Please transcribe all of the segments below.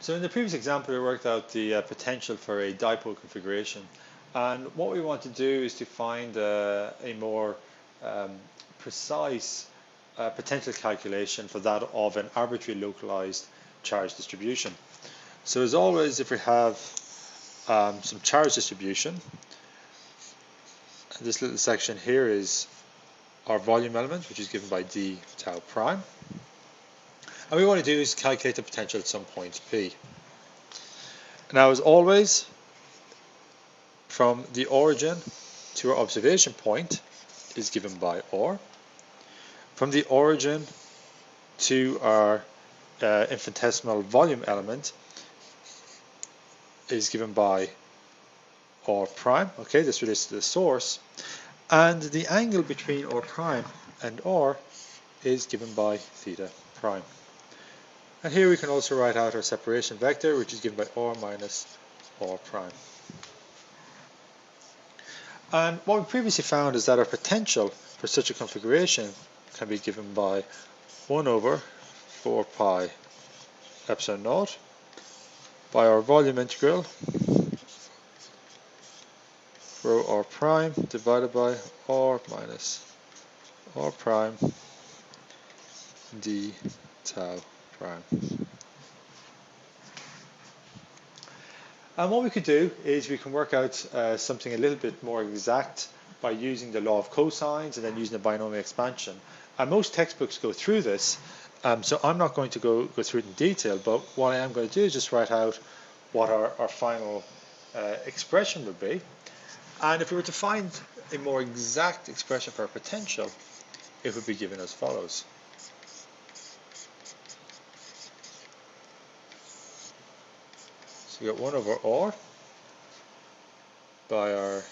So in the previous example, we worked out the potential for a dipole configuration. And what we want to do is to find a more um, precise potential calculation for that of an arbitrary localized charge distribution. So as always, if we have some charge distribution, this little section here is our volume element, which is given by d tau prime. And we want to do is calculate the potential at some point P. Now, as always, from the origin to our observation point is given by R. From the origin to our infinitesimal volume element is given by R prime. Okay, this relates to the source. And the angle between R prime and R is given by theta prime. And here we can also write out our separation vector, which is given by R minus R prime. And what we previously found is that our potential for such a configuration can be given by 1 over 4 pi epsilon naught by our volume integral rho r prime divided by r minus r prime d tau prime. And what we could do is we can work out something a little bit more exact by using the law of cosines and then using the binomial expansion. And most textbooks go through this, so I'm not going to go through it in detail, but what I am going to do is just write out what our final expression would be. And if we were to find a more exact expression for our potential, it would be given as follows. So we got 1 over r by our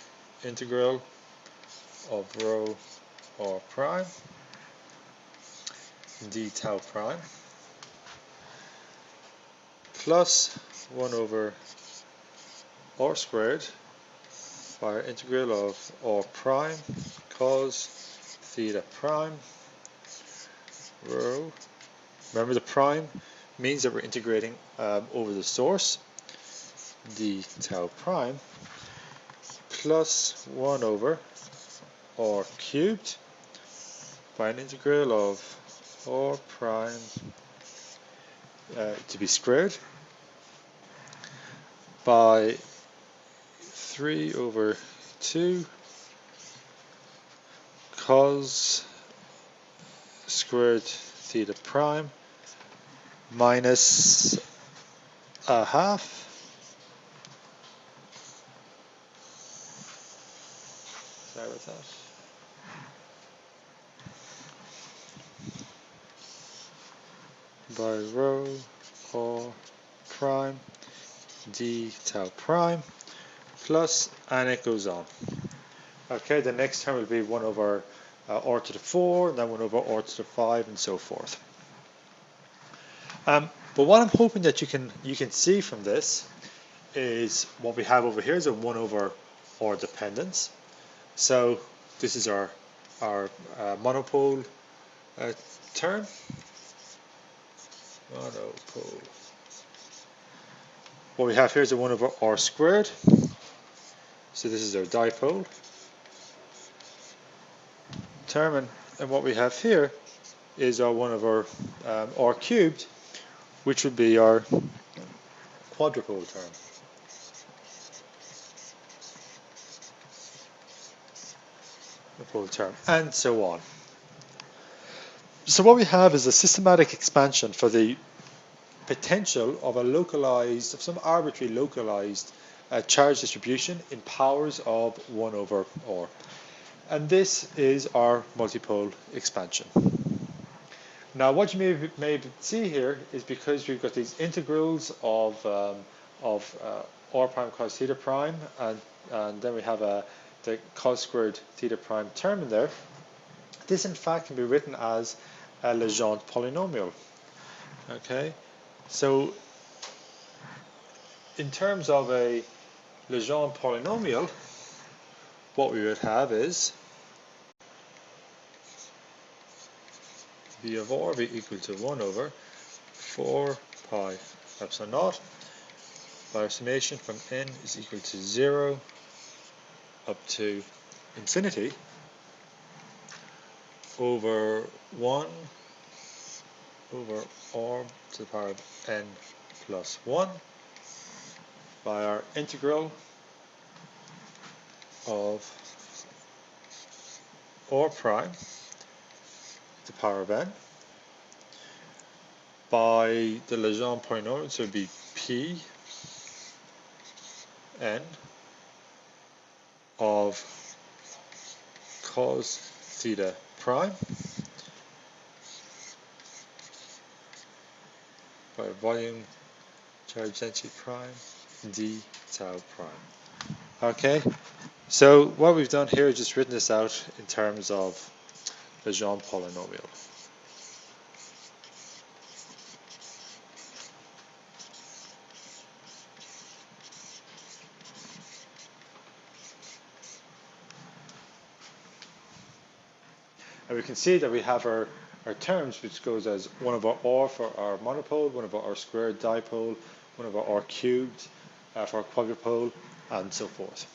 integral of rho r prime d tau prime plus 1 over r squared by our integral of r prime cos theta prime rho. Remember, the prime means that we're integrating over the source, d tau prime, plus 1 over r cubed by an integral of r prime to be squared by 3 over 2 cos squared theta prime minus a half by rho r prime d tau prime plus, and it goes on. Okay, the next term will be 1 over r to the 4, and then 1 over r to the 5, and so forth. But what I'm hoping that you can see from this is what we have over here is a 1 over r dependence. So this is our monopole term. Monopole. What we have here is a 1 over r squared. So this is our dipole term, and what we have here is our 1 over r cubed, which would be our quadrupole term. And so on. So what we have is a systematic expansion for the potential of some arbitrary localized charge distribution in powers of 1 over r. And this is our multipole expansion. Now, what you may see here is because we've got these integrals of r prime cos theta prime, and then we have the cos squared theta prime term in there. This, in fact, can be written as a Legendre polynomial. Okay, so in terms of a Legendre polynomial, what we would have is v of r be equal to 1 over 4 pi epsilon naught by our summation from n is equal to 0 up to infinity over 1 over r to the power of n plus 1 by our integral of r prime to the power of n by the Legendre polynomial, so it would be p n of cos theta prime by volume charge density prime d tau prime. Okay, so what we've done here is just written this out in terms of Legendre polynomial. And we can see that we have our terms, which goes as 1 over r for our monopole, 1 over r squared dipole, 1 over r cubed for our quadrupole, and so forth.